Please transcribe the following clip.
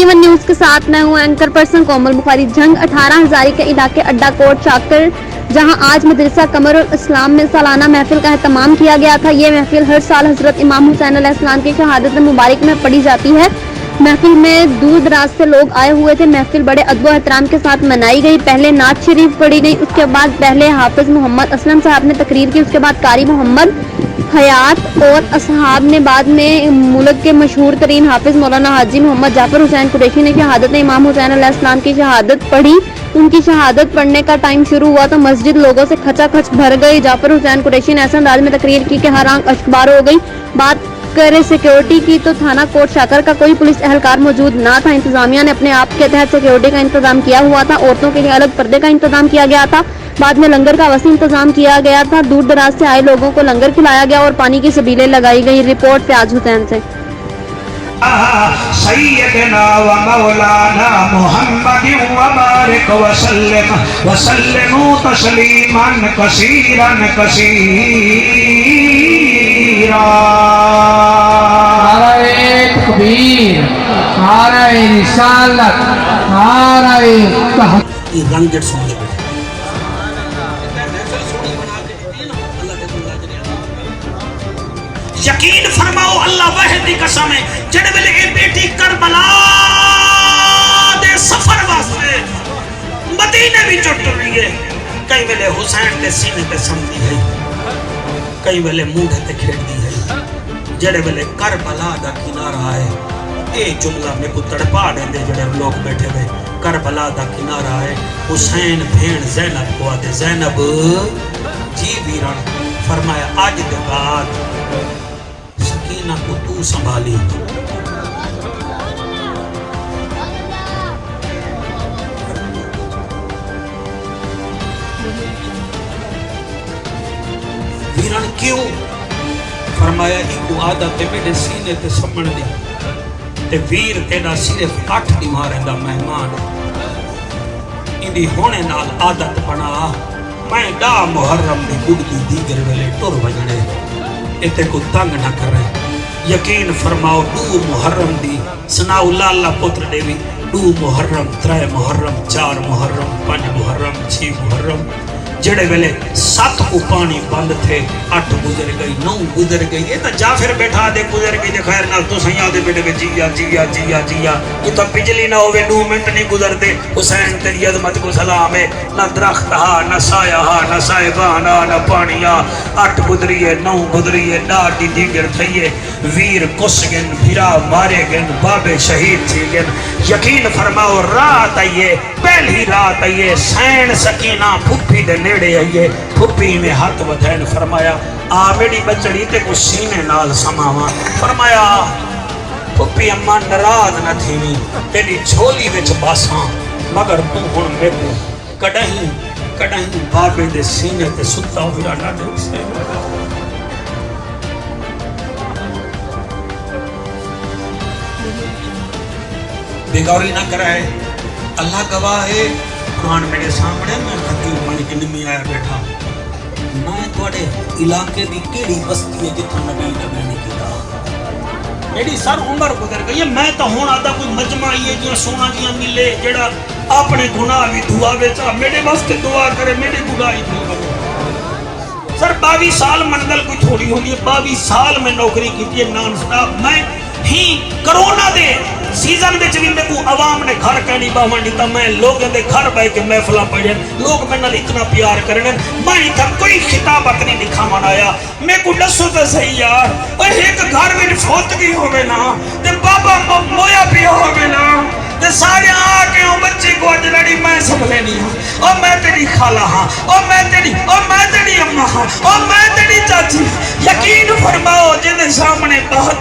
AT1 news के साथ मैं हूं एंकर पर्सन कोमल बुखारी। जंग 18 हजारी के इलाके अड्डा कोट चाकर, जहां आज मदरसा कमरुल इस्लाम में सालाना महफिल का एहतमाम किया गया था। ये महफिल हर साल हजरत इमाम हुसैन अलैहिस्सलाम की शहादत मुबारक में पढ़ी जाती है। महफिल में दूर दराज से लोग आए हुए थे। महफिल बड़े अदब एहतराम के साथ मनाई गई। पहले नात शरीफ पढ़ी गई, उसके बाद पहले हाफिज मोहम्मद असलम साहब ने तकरीर की, उसके बाद कारी मोहम्मद हयात और असहाब ने बाद में मुल्क के मशहूर तरीन हाफिज मौलाना हाजी मोहम्मद जाफर हुसैन कुरैशी ने शहादत इमाम हुसैन अलैहिस्सलाम की शहादत पढ़ी। उनकी शहादत पढ़ने का टाइम शुरू हुआ तो मस्जिद लोगों से खचाखच भर गई। जाफर हुसैन कुरैशी ने ऐसे अंदाज में तकरीर की कि हर आंख अश्कबार हो गई। बात करें सिक्योरिटी की तो थाना कोट शाकर का कोई पुलिस एहलकार मौजूद ना था। इंतजामिया ने अपने आप के तहत सिक्योरिटी का इंतजाम किया हुआ था। औरतों के लिए अलग पर्दे का इंतजाम किया गया था। बाद में लंगर का वसी इंतजाम किया गया था। दूर दराज से आए लोगों को लंगर खिलाया गया और पानी की सबीलें लगाई गई। रिपोर्ट फयाज हुसैन से। सय्यदना व मौलाना मुहम्मद व बारिक व सल्लिमू तस्लीमान कसीरन कसीरा। नारे तकबीर, नारे रिसालत, नारे ये रंगेट सुन ले यकीन फरमाओ अल्लाह वाहिद दी कसम है, जेड़े वेले ए बेटी करबला दे सफर वास्ते मदीने विच टुर रही है, कई वेले हुसैन दे सीने ते समदी है, कई वेले मूंढे ते खेड़दी है। जेड़े वेले करबला दा किनारा है, ए जुमला में को तड़पा देंदे जेड़े लोग बैठे हुए। करबला दा किनारा है, हुसैन भेण ज़ैनब को आदे ज़ैनब जी वीरन फरमाया आज दे बाद सकीना को तू संभाली। वीरन क्यों फरमाया इको आदत ते मेरे सीने ते समण दी ते वीर तेरा सिर्फ 8 ॾींहं रहंदा मेहमान इंदी होने नाल आदत बना मैं डा मुहर्रम दी गुड़दी दीगर वेले टुर वजणे इते को तंग न करे। यकीन फरमाओ 2 मुहर्रम दी सनाउ लाला पुत्र देवी 2 मुहर्रम 3 मुहर्रम 4 मुहर्रम 5 मुहर्रम 6 मुहर्रम जेड़े वेले 7 को पानी बंद थे 8 गुजर गई 9 गुजर गई। ये तो जाफिर बैठा दे गुजर गई खैर ना तो सैया दे बेटे जिया जिया जिया जिया ये तो बिजली ना होवे 2 मिनट नहीं गुजरते। हुसैन तेरी अजमत को सलाम है, ना दरख्त हा ना साया हा ना साहिबान हा ना पानी हा। 8 गुजरी है 9 गुजरी है डाटी दीगर थई है। वीर कुस गन फिरा मारे गन बाबे शहीद थी गन। यकीन फरमाओ रात आई है, पहली रात आई है, सैन सकीना फुफी दे नेड़े आई है। फुफी में हाथ वधैन फरमाया आ मेरी बचड़ी ते को सीने नाल समावा। फरमाया फुफी अम्मा नाराज न थीवी तेरी झोली विच बासां मगर तू हुण मेरे कॾहिं कॾहिं बाबे दे सीने ते सुता हुआ ना देख से। बेगौरी ना कराए अल्लाह गवाह है। कुरान मेरे सामने मैं खतीब बन के निमी आया बैठा मैं थोड़े इलाके दी केड़ी बस्ती है जिथे नबी ने कीता मेरी सर उम्र गुजर गई है। मैं तो हुण आदा कोई मजमा ही है जियां सोना जियां मिले जेड़ा अपने गुनाह भी दुआ विच मेरे वास्ते दुआ करे मेरी गुनाह थी। सर 22 साल मंजिल कोई थोड़ी होंदी है। 22 साल में नौकरी की है नॉन स्टॉप। मैं ही कोरोना दे सीजन विच भी मेरे को आवाम ने घर कहनी बावन दिता। मैं लोगों के घर बह के महफिल पढ़न लोग मेरे नाल इतना प्यार करन मैं इतना कोई खिताबत नहीं दिखा मनाया। मेरे को दसो तो सही यार एक घर में फौतगी होवे ना ते बाबा मोया पिया होवे ना ते सारे आके ओ बच्चे को अज लड़ी मैं संभले नहीं हूं और मैं तेरी खाला हां और मैं तेरी अम्मा हां और मैं तेरी चाची। यकीन फरमाओ जिहदे सामने बहुत